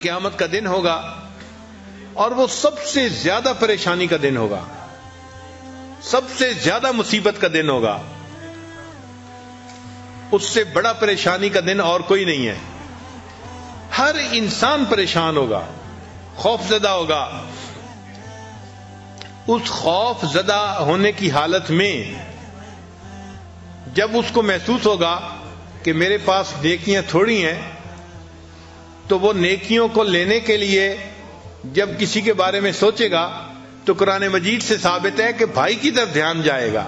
قیامت کا دن ہوگا اور وہ سب سے زیادہ پریشانی کا دن ہوگا، سب سے زیادہ مصیبت کا دن ہوگا. اس سے بڑا پریشانی کا دن اور کوئی نہیں ہے. ہر انسان پریشان ہوگا، خوف زدہ ہوگا. اس خوف زدہ ہونے کی حالت میں جب اس کو محسوس ہوگا کہ میرے پاس نیکیاں تھوڑی ہیں، تو وہ نیکیوں کو لینے کے لیے جب کسی کے بارے میں سوچے گا تو قرآن مجید سے ثابت ہے کہ بھائی کی طرف دھیان جائے گا.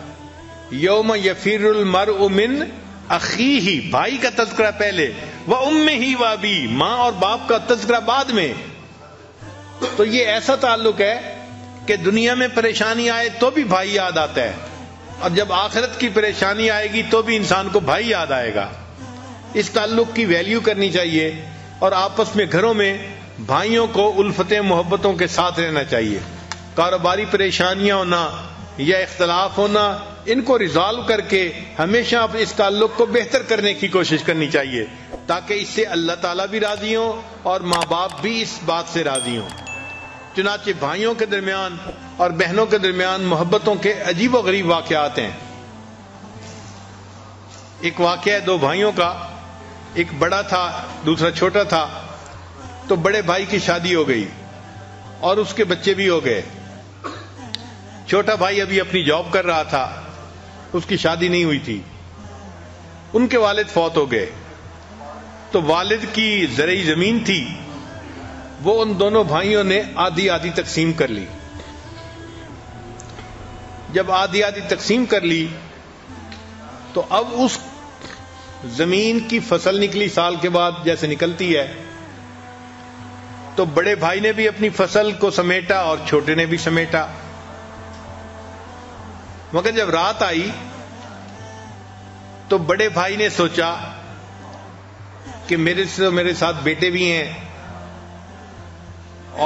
یوم یفر المرء من اخیہ، بھائی کا تذکرہ پہلے، وامہ وابی، ماں اور باپ کا تذکرہ بعد میں. تو یہ ایسا تعلق ہے کہ دنیا میں پریشانی آئے تو بھی بھائی یاد آتا ہے، اور جب آخرت کی پریشانی آئے گی تو بھی انسان کو بھائی یاد آئے گا. اس تعلق کی ویلیو کرنی چاہیے اور آپس میں گھروں میں بھائیوں کو الفتیں محبتوں کے ساتھ رہنا چاہیے. کاروباری پریشانیاں ہونا یا اختلاف ہونا، ان کو ریزالو کر کے ہمیشہ اس تعلق کو بہتر کرنے کی کوشش کرنی چاہیے، تاکہ اس سے اللہ تعالیٰ بھی راضی ہوں اور ماں باپ بھی اس بات سے راضی ہوں. چنانچہ بھائیوں کے درمیان اور بہنوں کے درمیان محبتوں کے عجیب و غریب واقعات ہیں. ایک واقعہ ہے دو بھائیوں کا، ایک بڑا تھا دوسرا چھوٹا تھا. تو بڑے بھائی کی شادی ہو گئی اور اس کے بچے بھی ہو گئے. چھوٹا بھائی ابھی اپنی جاب کر رہا تھا، اس کی شادی نہیں ہوئی تھی. ان کے والد فوت ہو گئے، تو والد کی زرعی زمین تھی، وہ ان دونوں بھائیوں نے آدھی آدھی تقسیم کر لی. جب آدھی آدھی تقسیم کر لی تو اب اس زمین کی فصل نکلی سال کے بعد جیسے نکلتی ہے. تو بڑے بھائی نے بھی اپنی فصل کو سمیٹا اور چھوٹے نے بھی سمیٹا. مگر جب رات آئی تو بڑے بھائی نے سوچا کہ میرے ساتھ بیٹے بھی ہیں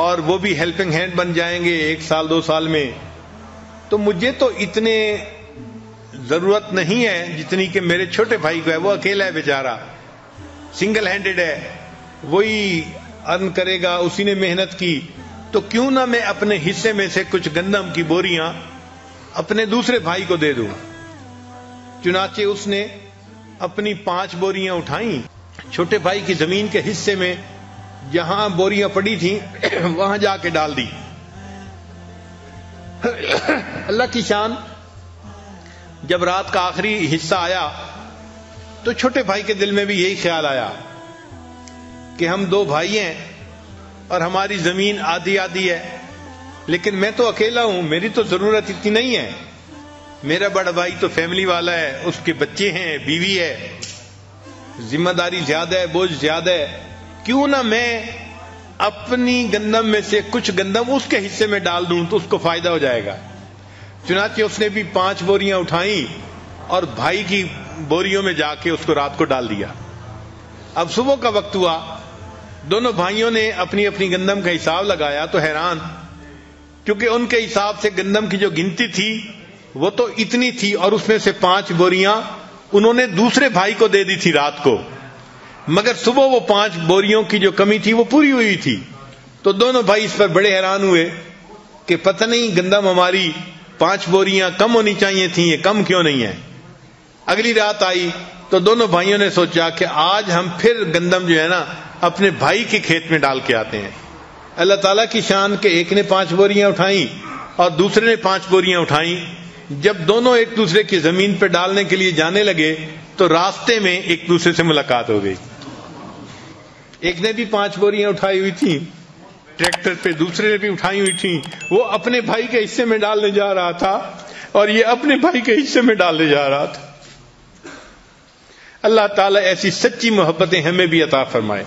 اور وہ بھی ہیلپنگ ہینڈ بن جائیں گے 1 سال 2 سال میں، تو مجھے تو اتنے ضرورت نہیں ہے جتنی کہ میرے چھوٹے بھائی کو ہے. وہ اکیلا ہے بیچارہ، سنگل ہینڈڈ ہے، وہی ارن کرے گا، اسی نے محنت کی. تو کیوں نہ میں اپنے حصے میں سے کچھ گندم کی بوریاں اپنے دوسرے بھائی کو دے دوں. چنانچہ اس نے اپنی 5 بوریاں اٹھائیں، چھوٹے بھائی کی زمین کے حصے میں جہاں بوریاں پڑی تھیں وہاں جا کے ڈال دی. اللہ کی شان، جب رات کا آخری حصہ آیا تو چھوٹے بھائی کے دل میں بھی یہی خیال آیا کہ ہم 2 بھائی ہیں اور ہماری زمین آدھی آدھی ہے، لیکن میں تو اکیلا ہوں، میری تو ضرورت اتنی نہیں ہے. میرا بڑا بھائی تو فیملی والا ہے، اس کے بچے ہیں، بیوی ہے، ذمہ داری زیادہ ہے، بوجھ زیادہ ہے. کیوں نہ میں اپنی گندم میں سے کچھ گندم اس کے حصے میں ڈال دوں تو اس کو فائدہ ہو جائے گا. چنانچہ اس نے بھی 5 بوریاں اٹھائیں اور بھائی کی بوریوں میں جا کے اس کو رات کو ڈال دیا. اب صبح کا وقت ہوا، دونوں بھائیوں نے اپنی اپنی گندم کا حساب لگایا تو حیران، کیونکہ ان کے حساب سے گندم کی جو گنتی تھی وہ تو اتنی تھی، اور اس میں سے 5 بوریاں انہوں نے دوسرے بھائی کو دے دی تھی رات کو، مگر صبح وہ 5 بوریوں کی جو کمی تھی وہ پوری ہوئی تھی. تو دونوں بھائی اس پر بڑے حیران ہوئے کہ پتہ نہیں گندم ہماری 5 بوریاں کم ہونی چاہیے تھیں، یہ کم کیوں نہیں ہے. اگلی رات آئی تو دونوں بھائیوں نے سوچا کہ آج ہم پھر گندم جو ہے نا اپنے بھائی کے کھیت میں ڈال کے آتے ہیں. اللہ تعالیٰ کی شان کہ ایک نے 5 بوریاں اٹھائیں اور دوسرے نے 5 بوریاں اٹھائیں. جب دونوں ایک دوسرے کی زمین پہ ڈالنے کے لیے جانے لگے تو راستے میں ایک دوسرے سے ملاقات ہو گئی. ایک نے بھی 5 بوریاں اٹھائی ہوئی تھیں ٹریکٹر پہ، دوسرے نے بھی اٹھائی ہوئی تھیں. وہ اپنے بھائی کے حصے میں ڈالنے جا رہا تھا اور یہ اپنے بھائی کے حصے میں ڈالنے جا رہا تھا. اللہ تعالیٰ ایسی سچی محبتیں ہمیں بھی عطا فرمائے.